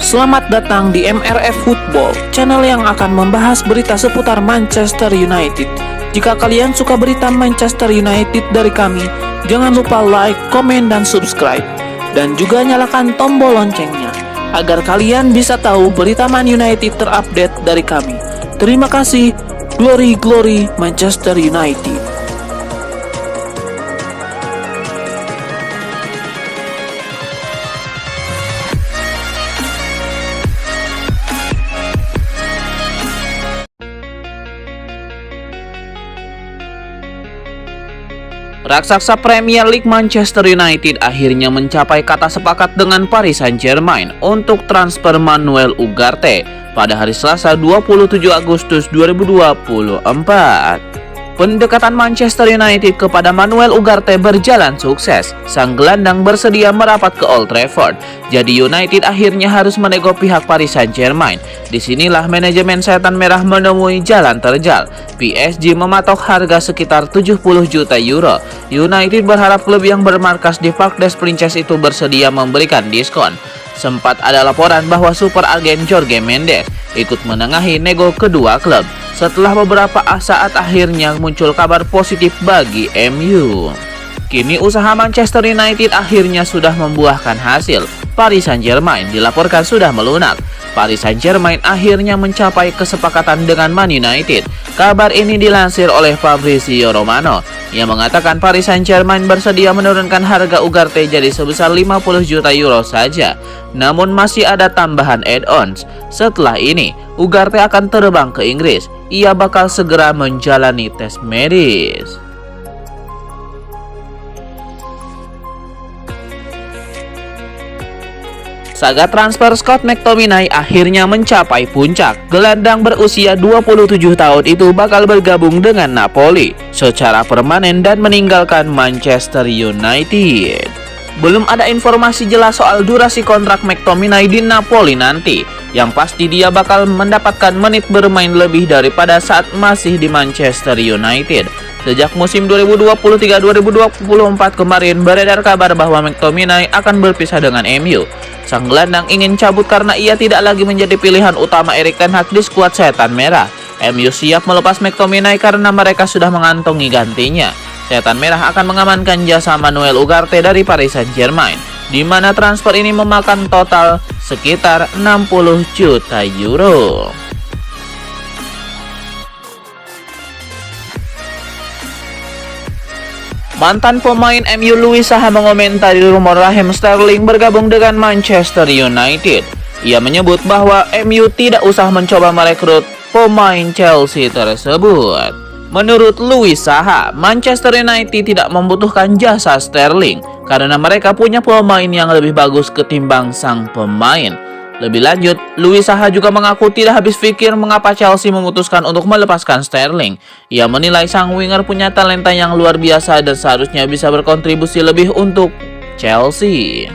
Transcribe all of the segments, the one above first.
Selamat datang di MRF Football, channel yang akan membahas berita seputar Manchester United. Jika kalian suka berita Manchester United dari kami, jangan lupa like, komen, dan subscribe. Dan juga nyalakan tombol loncengnya, agar kalian bisa tahu berita Man United terupdate dari kami. Terima kasih, Glory Glory Manchester United. Raksasa Premier League Manchester United akhirnya mencapai kata sepakat dengan Paris Saint-Germain untuk transfer Manuel Ugarte pada hari Selasa 27 Agustus 2024. Pendekatan Manchester United kepada Manuel Ugarte berjalan sukses. Sang gelandang bersedia merapat ke Old Trafford. Jadi United akhirnya harus menego pihak Paris Saint-Germain. Disinilah manajemen Setan Merah menemui jalan terjal. PSG mematok harga sekitar 70 juta euro. United berharap klub yang bermarkas di Parc des Princes itu bersedia memberikan diskon. Sempat ada laporan bahwa super agen Jorge Mendes ikut menengahi nego kedua klub. Setelah beberapa saat akhirnya muncul kabar positif bagi MU. Kini usaha Manchester United akhirnya sudah membuahkan hasil. Paris Saint-Germain dilaporkan sudah melunak. Paris Saint-Germain akhirnya mencapai kesepakatan dengan Man United. Kabar ini dilansir oleh Fabrizio Romano yang mengatakan Paris Saint-Germain bersedia menurunkan harga Ugarte jadi sebesar 50 juta euro saja. Namun masih ada tambahan add-ons. Setelah ini, Ugarte akan terbang ke Inggris. Ia bakal segera menjalani tes medis. Saga transfer Scott McTominay akhirnya mencapai puncak. Gelandang berusia 27 tahun itu bakal bergabung dengan Napoli secara permanen dan meninggalkan Manchester United. Belum ada informasi jelas soal durasi kontrak McTominay di Napoli nanti. Yang pasti dia bakal mendapatkan menit bermain lebih daripada saat masih di Manchester United. Sejak musim 2023-2024 kemarin beredar kabar bahwa McTominay akan berpisah dengan MU. Sang gelandang ingin cabut karena ia tidak lagi menjadi pilihan utama Erik ten Hag di skuad Setan Merah. MU siap melepas McTominay karena mereka sudah mengantongi gantinya. Setan Merah akan mengamankan jasa Manuel Ugarte dari Paris Saint-Germain, di mana transfer ini memakan total sekitar 60 juta euro. Mantan pemain MU Louis Saha mengomentari rumor Raheem Sterling bergabung dengan Manchester United. Ia menyebut bahwa MU tidak usah mencoba merekrut pemain Chelsea tersebut. Menurut Louis Saha, Manchester United tidak membutuhkan jasa Sterling karena mereka punya pemain yang lebih bagus ketimbang sang pemain. Lebih lanjut, Louis Saha juga mengaku tidak habis pikir mengapa Chelsea memutuskan untuk melepaskan Sterling. Ia menilai sang winger punya talenta yang luar biasa dan seharusnya bisa berkontribusi lebih untuk Chelsea.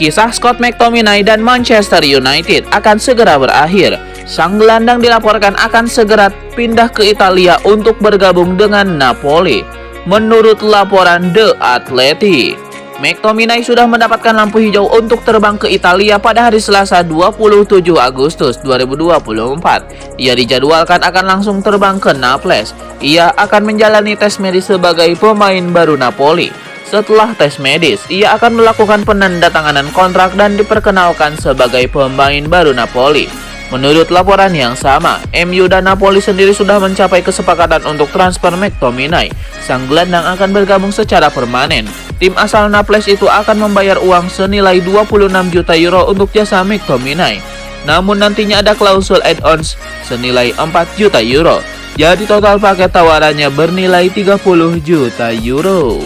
Kisah Scott McTominay dan Manchester United akan segera berakhir. Sang gelandang dilaporkan akan segera pindah ke Italia untuk bergabung dengan Napoli. Menurut laporan The Athletic, McTominay sudah mendapatkan lampu hijau untuk terbang ke Italia pada hari Selasa 27 Agustus 2024. Ia dijadwalkan akan langsung terbang ke Naples. Ia akan menjalani tes medis sebagai pemain baru Napoli. Setelah tes medis, ia akan melakukan penandatanganan kontrak dan diperkenalkan sebagai pemain baru Napoli. Menurut laporan yang sama, MU dan Napoli sendiri sudah mencapai kesepakatan untuk transfer McTominay. Sang gelandang akan bergabung secara permanen. Tim asal Naples itu akan membayar uang senilai 26 juta euro untuk jasa McTominay. Namun nantinya ada klausul add-ons senilai 4 juta euro. Jadi total paket tawarannya bernilai 30 juta euro.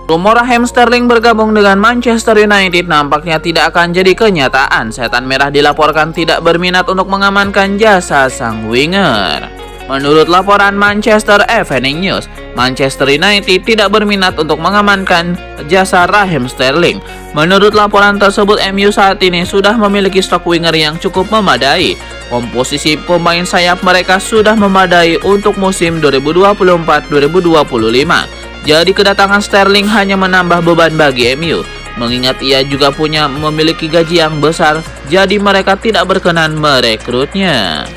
Rumor Raheem Sterling bergabung dengan Manchester United nampaknya tidak akan jadi kenyataan. Setan Merah dilaporkan tidak berminat untuk mengamankan jasa sang winger. Menurut laporan Manchester Evening News, Manchester United tidak berminat untuk mengamankan jasa Raheem Sterling. Menurut laporan tersebut, MU saat ini sudah memiliki stok winger yang cukup memadai. Komposisi pemain sayap mereka sudah memadai untuk musim 2024-2025. Jadi kedatangan Sterling hanya menambah beban bagi MU. Mengingat ia juga memiliki gaji yang besar, jadi mereka tidak berkenan merekrutnya.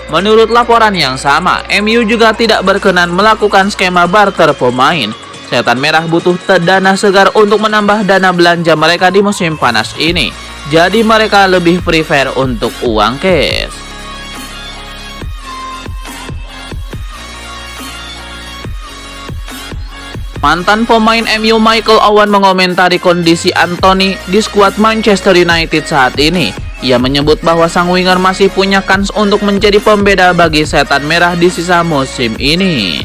Menurut laporan yang sama, MU juga tidak berkenan melakukan skema barter pemain. Setan Merah butuh dana segar untuk menambah dana belanja mereka di musim panas ini. Jadi mereka lebih prefer untuk uang cash. Mantan pemain MU Michael Owen mengomentari kondisi Anthony di skuad Manchester United saat ini. Ia menyebut bahwa sang winger masih punya kans untuk menjadi pembeda bagi Setan Merah di sisa musim ini.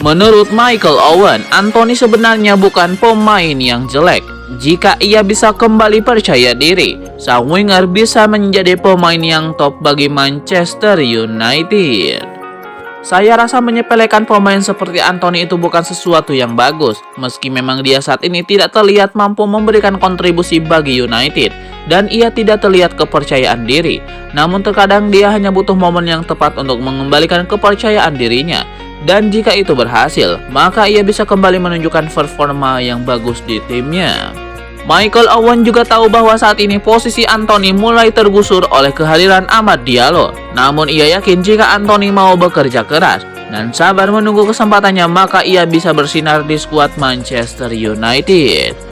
Menurut Michael Owen, Anthony sebenarnya bukan pemain yang jelek. Jika ia bisa kembali percaya diri, sang winger bisa menjadi pemain yang top bagi Manchester United. Saya rasa menyepelekan pemain seperti Anthony itu bukan sesuatu yang bagus, meski memang dia saat ini tidak terlihat mampu memberikan kontribusi bagi United, dan ia tidak terlihat kepercayaan diri. Namun terkadang dia hanya butuh momen yang tepat untuk mengembalikan kepercayaan dirinya, dan jika itu berhasil, maka ia bisa kembali menunjukkan performa yang bagus di timnya. Michael Owen juga tahu bahwa saat ini posisi Anthony mulai tergusur oleh kehadiran Amad Diallo. Namun ia yakin jika Anthony mau bekerja keras dan sabar menunggu kesempatannya, maka ia bisa bersinar di skuad Manchester United.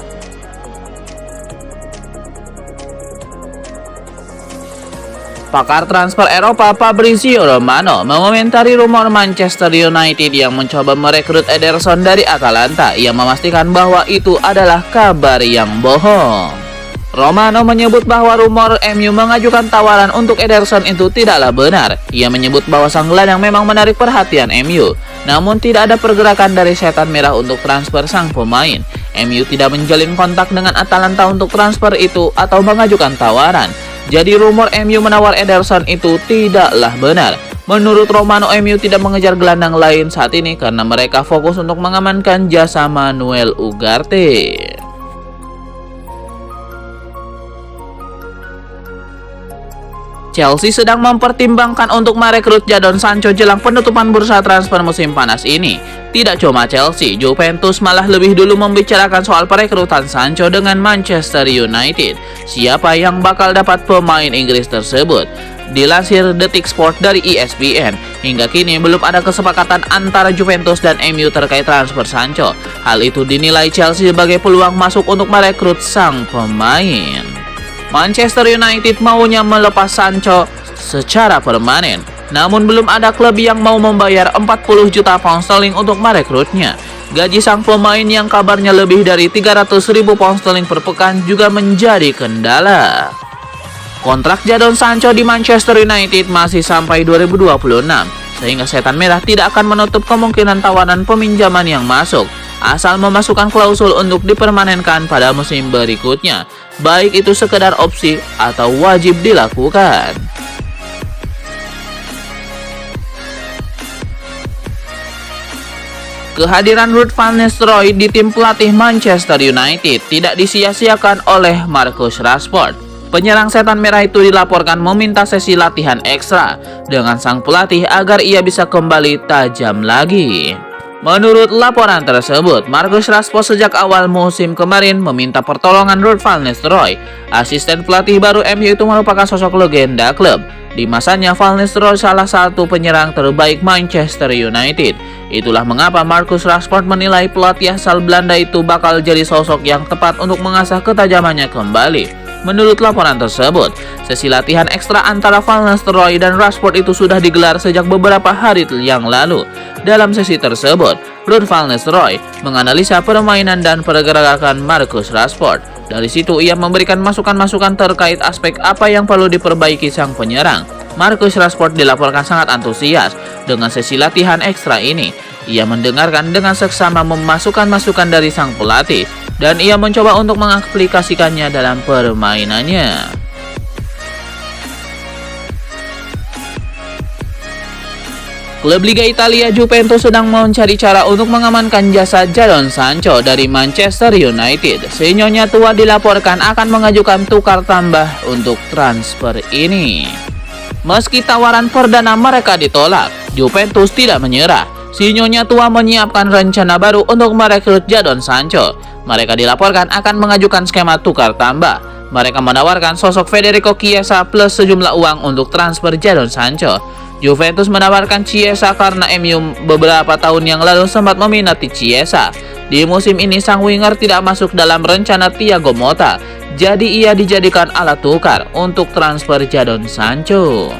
Pakar transfer Eropa Fabrizio Romano mengomentari rumor Manchester United yang mencoba merekrut Ederson dari Atalanta. Ia memastikan bahwa itu adalah kabar yang bohong. Romano menyebut bahwa rumor MU mengajukan tawaran untuk Ederson itu tidaklah benar. Ia menyebut bahwa sang gelandang memang menarik perhatian MU, namun tidak ada pergerakan dari Setan Merah untuk transfer sang pemain. MU tidak menjalin kontak dengan Atalanta untuk transfer itu atau mengajukan tawaran. Jadi rumor MU menawar Ederson itu tidaklah benar. Menurut Romano, MU tidak mengejar gelandang lain saat ini karena mereka fokus untuk mengamankan jasa Manuel Ugarte. Chelsea sedang mempertimbangkan untuk merekrut Jadon Sancho jelang penutupan bursa transfer musim panas ini. Tidak cuma Chelsea, Juventus malah lebih dulu membicarakan soal perekrutan Sancho dengan Manchester United. Siapa yang bakal dapat pemain Inggris tersebut? Dilansir Detik Sport dari ESPN, hingga kini belum ada kesepakatan antara Juventus dan MU terkait transfer Sancho. Hal itu dinilai Chelsea sebagai peluang masuk untuk merekrut sang pemain. Manchester United maunya melepas Sancho secara permanen, namun belum ada klub yang mau membayar 40 juta pound sterling untuk merekrutnya. Gaji sang pemain yang kabarnya lebih dari 300.000 pound sterling per pekan juga menjadi kendala. Kontrak Jadon Sancho di Manchester United masih sampai 2026, sehingga Setan Merah tidak akan menutup kemungkinan tawaran peminjaman yang masuk, asal memasukkan klausul untuk dipermanenkan pada musim berikutnya, baik itu sekedar opsi atau wajib dilakukan. Kehadiran Ruud van Nistelrooy di tim pelatih Manchester United tidak disia-siakan oleh Marcus Rashford. Penyerang Setan Merah itu dilaporkan meminta sesi latihan ekstra dengan sang pelatih agar ia bisa kembali tajam lagi. Menurut laporan tersebut, Marcus Rashford sejak awal musim kemarin meminta pertolongan Ruud van Nistelrooy. Asisten pelatih baru MU itu merupakan sosok legenda klub. Di masanya, Van Nistelrooy salah satu penyerang terbaik Manchester United. Itulah mengapa Marcus Rashford menilai pelatih asal Belanda itu bakal jadi sosok yang tepat untuk mengasah ketajamannya kembali. Menurut laporan tersebut, sesi latihan ekstra antara Van Nistelrooy dan Rashford itu sudah digelar sejak beberapa hari yang lalu. Dalam sesi tersebut, Ruud van Nistelrooy menganalisa permainan dan pergerakan Marcus Rashford. Dari situ ia memberikan masukan-masukan terkait aspek apa yang perlu diperbaiki sang penyerang. Marcus Rashford dilaporkan sangat antusias dengan sesi latihan ekstra ini. Ia mendengarkan dengan seksama masukan-masukan dari sang pelatih, dan ia mencoba untuk mengaplikasikannya dalam permainannya. Klub Liga Italia Juventus sedang mencari cara untuk mengamankan jasa Jadon Sancho dari Manchester United. Si Nyonya tua dilaporkan akan mengajukan tukar tambah untuk transfer ini. Meski tawaran perdana mereka ditolak, Juventus tidak menyerah. Si Nyonya tua menyiapkan rencana baru untuk merekrut Jadon Sancho. Mereka dilaporkan akan mengajukan skema tukar tambah. Mereka menawarkan sosok Federico Chiesa plus sejumlah uang untuk transfer Jadon Sancho. Juventus menawarkan Chiesa karena MU beberapa tahun yang lalu sempat meminati Chiesa. Di musim ini sang winger tidak masuk dalam rencana Thiago Motta, jadi ia dijadikan alat tukar untuk transfer Jadon Sancho.